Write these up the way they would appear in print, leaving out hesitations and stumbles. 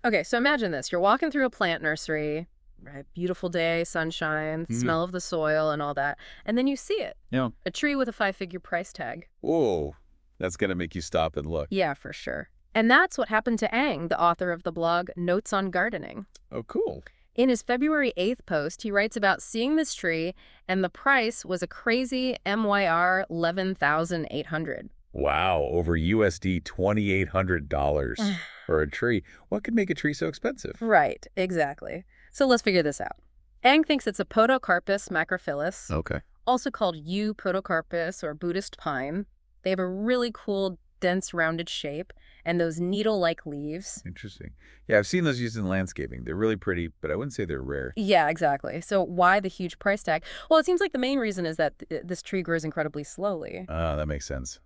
Okay, so imagine this. You're walking through a plant nursery, right? Beautiful day, sunshine, Hmm. smell of the soil and all that. And then you see it. Yeah. A tree with a five-figure price tag. Whoa. That's going to make you stop and look. Yeah, for sure. And that's what happened to Ang, the author of the blog Notes on Gardening. Oh, cool. In his February 8th post, he writes about seeing this tree, and the price was a crazy MYR 11,800. Wow. Over USD $2,800 for a tree. What could make a tree so expensive? Right, exactly. So let's figure this out. Ang thinks it's a Podocarpus macrophyllus, Okay. also called yew Podocarpus or Buddhist pine. They have a really cool, dense, rounded shape and those needle-like leaves. Interesting. Yeah, I've seen those used in landscaping. They're really pretty, but I wouldn't say they're rare. Yeah, exactly. So why the huge price tag? Well, it seems like the main reason is that this tree grows incredibly slowly. Ah, that makes sense.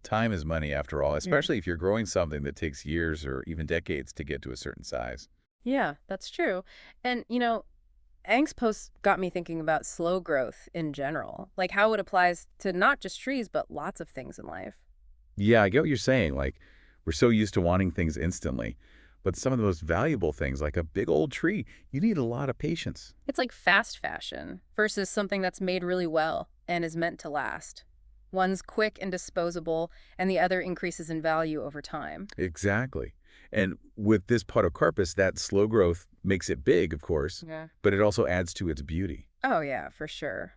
Time is money after all, Mm. especially if you're growing something that takes years or even decades to get to a certain size. Yeah, that's true. And, Ang's post got me thinking about slow growth in general, like how it applies to not just trees, but lots of things in life. Yeah, I get what you're saying. Like, we're so used to wanting things instantly. But some of the most valuable things, like a big old tree, you need a lot of patience. It's like fast fashion versus something that's made really well and is meant to last. One's quick and disposable, and the other increases in value over time. Exactly. And with this podocarpus, that slow growth makes it big, of course, Yeah. but it also adds to its beauty. Oh, yeah, for sure.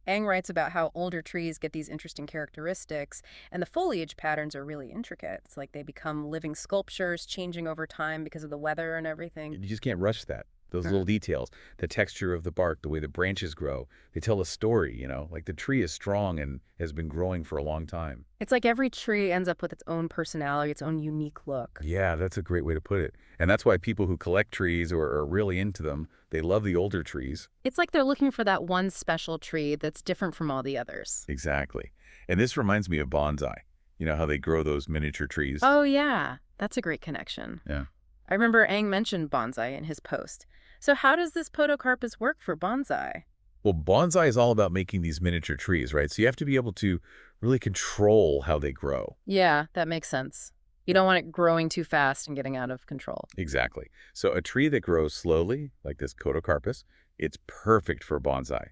Ang writes about how older trees get these interesting characteristics, and the foliage patterns are really intricate. It's like they become living sculptures, changing over time because of the weather and everything. You just can't rush that. Those Uh, little details, the texture of the bark, the way the branches grow, they tell a story, like the tree is strong and has been growing for a long time. It's like every tree ends up with its own personality, its own unique look. Yeah, that's a great way to put it. And that's why people who collect trees or are really into them, they love the older trees. It's like they're looking for that one special tree that's different from all the others. Exactly. And this reminds me of bonsai. You know how they grow those miniature trees? Oh, yeah, that's a great connection. Yeah. I remember Ang mentioned bonsai in his post. So how does this podocarpus work for bonsai? Well, bonsai is all about making these miniature trees, right? So you have to be able to really control how they grow. Yeah, that makes sense. You don't want it growing too fast and getting out of control. Exactly. So a tree that grows slowly, like this Podocarpus, it's perfect for bonsai.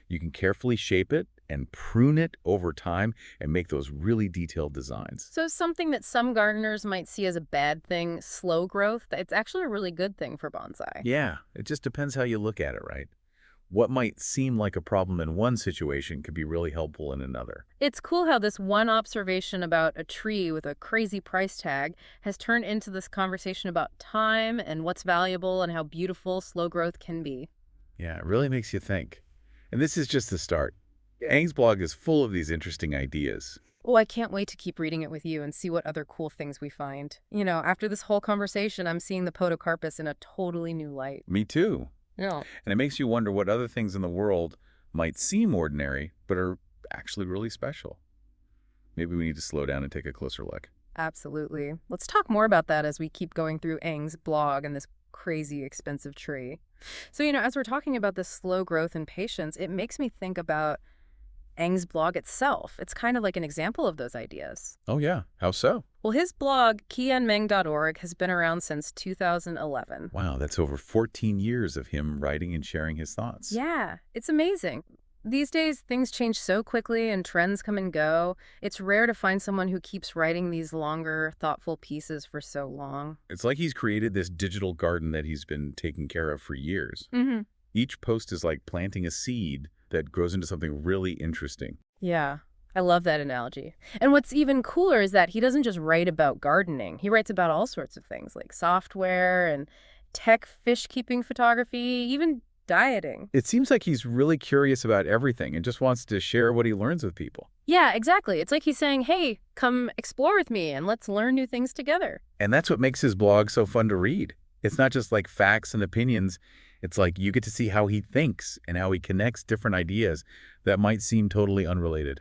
You can carefully shape it and prune it over time and make those really detailed designs. So something that some gardeners might see as a bad thing, slow growth, it's actually a really good thing for bonsai. Yeah, it just depends how you look at it, right? What might seem like a problem in one situation could be really helpful in another. It's cool how this one observation about a tree with a crazy price tag has turned into this conversation about time and what's valuable and how beautiful slow growth can be. Yeah, it really makes you think. And this is just the start. Ang's blog is full of these interesting ideas. Oh, I can't wait to keep reading it with you and see what other cool things we find. After this whole conversation, I'm seeing the Podocarpus in a totally new light. Me too. Yeah. And it makes you wonder what other things in the world might seem ordinary, but are actually really special. Maybe we need to slow down and take a closer look. Absolutely. Let's talk more about that as we keep going through Ang's blog and this crazy expensive tree. So, as we're talking about this slow growth and patience, it makes me think about Ang's blog itself. It's kind of like an example of those ideas. Oh, yeah. How so? Well, his blog, qianmeng.org, has been around since 2011. Wow, that's over 14 years of him writing and sharing his thoughts. Yeah, it's amazing. These days, things change so quickly and trends come and go. It's rare to find someone who keeps writing these longer, thoughtful pieces for so long. It's like he's created this digital garden that he's been taking care of for years. Mm-hmm. Each post is like planting a seed that grows into something really interesting. Yeah, I love that analogy. And what's even cooler is that he doesn't just write about gardening. He writes about all sorts of things like software and tech, fish keeping photography, even dieting. It seems like he's really curious about everything and just wants to share what he learns with people. Yeah, exactly. It's like he's saying, hey, come explore with me and let's learn new things together. And that's what makes his blog so fun to read. It's not just like facts and opinions. It's like you get to see how he thinks and how he connects different ideas that might seem totally unrelated.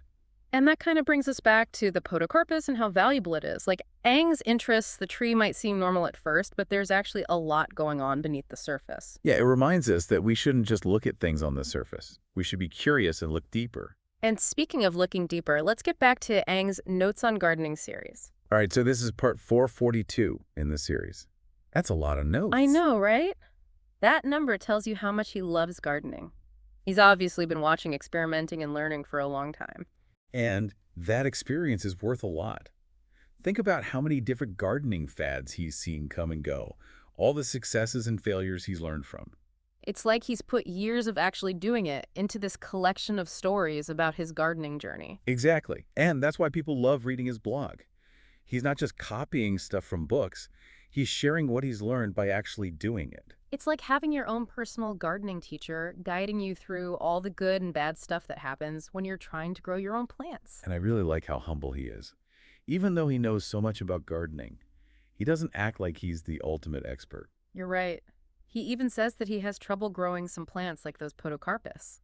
And that kind of brings us back to the Podocarpus and how valuable it is. Like Ang's interests, the tree might seem normal at first, but there's actually a lot going on beneath the surface. Yeah, it reminds us that we shouldn't just look at things on the surface. We should be curious and look deeper. And speaking of looking deeper, let's get back to Ang's Notes on Gardening series. All right, so this is part 442 in the series. That's a lot of I notes. know, right? That number tells you how much he loves gardening. He's obviously been watching, experimenting, and learning for a long time. And that experience is worth a lot. Think about how many different gardening fads he's seen come and go, all the successes and failures he's learned from. It's like he's put years of actually doing it into this collection of stories about his gardening journey. Exactly. And that's why people love reading his blog. He's not just copying stuff from books, he's sharing what he's learned by actually doing it. It's like having your own personal gardening teacher guiding you through all the good and bad stuff that happens when you're trying to grow your own plants. And I really like how humble he is. Even though he knows so much about gardening, he doesn't act like he's the ultimate expert. You're right. He even says that he has trouble growing some plants like those Podocarpus.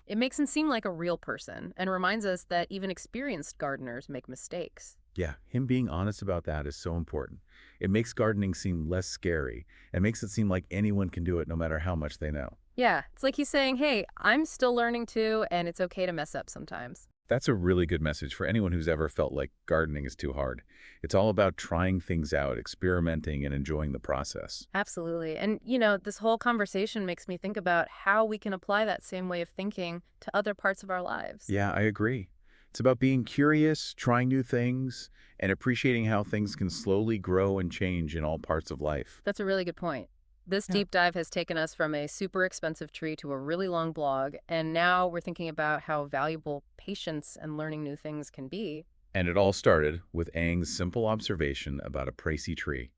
It makes him seem like a real person and reminds us that even experienced gardeners make mistakes. Yeah, him being honest about that is so important. It makes gardening seem less scary and makes it seem like anyone can do it no matter how much they know. Yeah, it's like he's saying, hey, I'm still learning too, and it's okay to mess up sometimes. That's a really good message for anyone who's ever felt like gardening is too hard. It's all about trying things out, experimenting, and enjoying the process. Absolutely. And, this whole conversation makes me think about how we can apply that same way of thinking to other parts of our lives. Yeah, I agree. It's about being curious, trying new things, and appreciating how things can slowly grow and change in all parts of life. That's a really good point. This Yeah. deep dive has taken us from a super expensive tree to a really long blog, and now we're thinking about how valuable patience and learning new things can be. And it all started with Aang's simple observation about a pricey tree.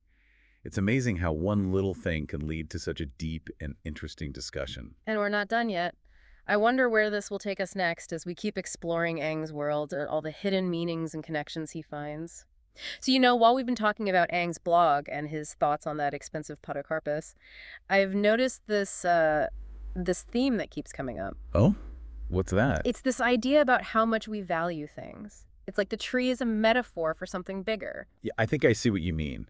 It's amazing how one little thing can lead to such a deep and interesting discussion. And we're not done yet. I wonder where this will take us next as we keep exploring Aang's world and all the hidden meanings and connections he finds. So, while we've been talking about Aang's blog and his thoughts on that expensive Podocarpus, I've noticed this theme that keeps coming up. Oh? What's that? It's this idea about how much we value things. It's like the tree is a metaphor for something bigger. Yeah, I think I see what you mean.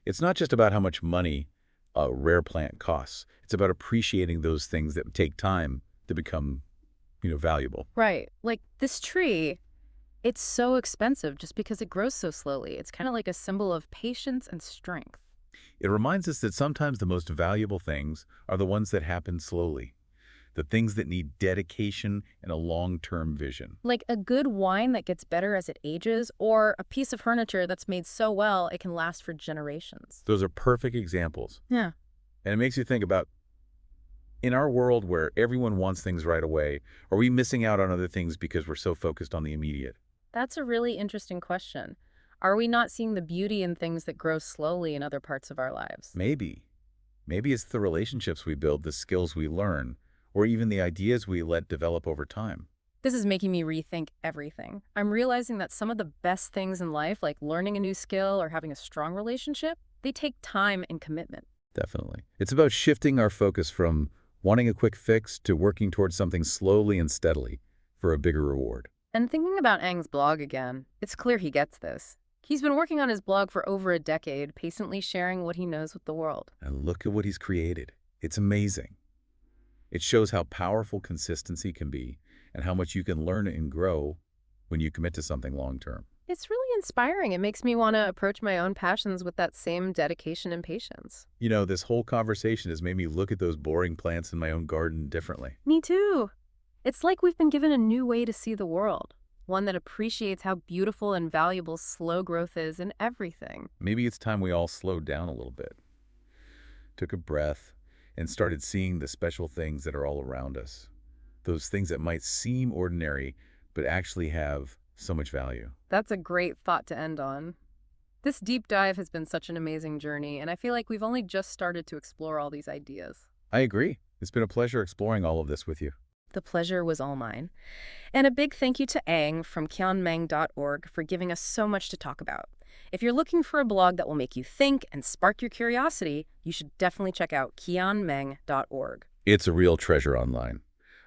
It's not just about how much money a rare plant costs. It's about appreciating those things that take time to become, valuable. Right. Like this tree, it's so expensive just because it grows so slowly. It's kind of like a symbol of patience and strength. It reminds us that sometimes the most valuable things are the ones that happen slowly, the things that need dedication and a long-term vision. Like a good wine that gets better as it ages, or a piece of furniture that's made so well it can last for generations. Those are perfect examples. Yeah. And it makes you think about, in our world where everyone wants things right away, are we missing out on other things because we're so focused on the immediate? That's a really interesting question. Are we not seeing the beauty in things that grow slowly in other parts of our lives? Maybe. Maybe it's the relationships we build, the skills we learn, or even the ideas we let develop over time. This is making me rethink everything. I'm realizing that some of the best things in life, like learning a new skill or having a strong relationship, they take time and commitment. Definitely. It's about shifting our focus from wanting a quick fix to working towards something slowly and steadily for a bigger reward. And thinking about Aang's blog again, it's clear he gets this. He's been working on his blog for over a decade, patiently sharing what he knows with the world. And look at what he's created. It's amazing. It shows how powerful consistency can be and how much you can learn and grow when you commit to something long term. It's really inspiring. It makes me want to approach my own passions with that same dedication and patience. This whole conversation has made me look at those boring plants in my own garden differently. Me too. It's like we've been given a new way to see the world, one that appreciates how beautiful and valuable slow growth is in everything. Maybe it's time we all slowed down a little bit, took a breath, and started seeing the special things that are all around us. Those things that might seem ordinary, but actually have so much value. That's a great thought to end on. This deep dive has been such an amazing journey, and I feel like we've only just started to explore all these ideas. I agree. It's been a pleasure exploring all of this with you. The pleasure was all mine. And a big thank you to Aang from kyeonmeng.org for giving us so much to talk about. If you're looking for a blog that will make you think and spark your curiosity, you should definitely check out kyeonmeng.org. It's a real treasure online.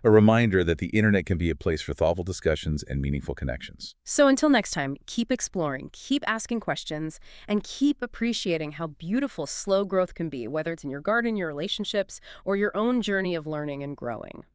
A reminder that the internet can be a place for thoughtful discussions and meaningful connections. So until next time, keep exploring, keep asking questions, and keep appreciating how beautiful slow growth can be, whether it's in your garden, your relationships, or your own journey of learning and growing.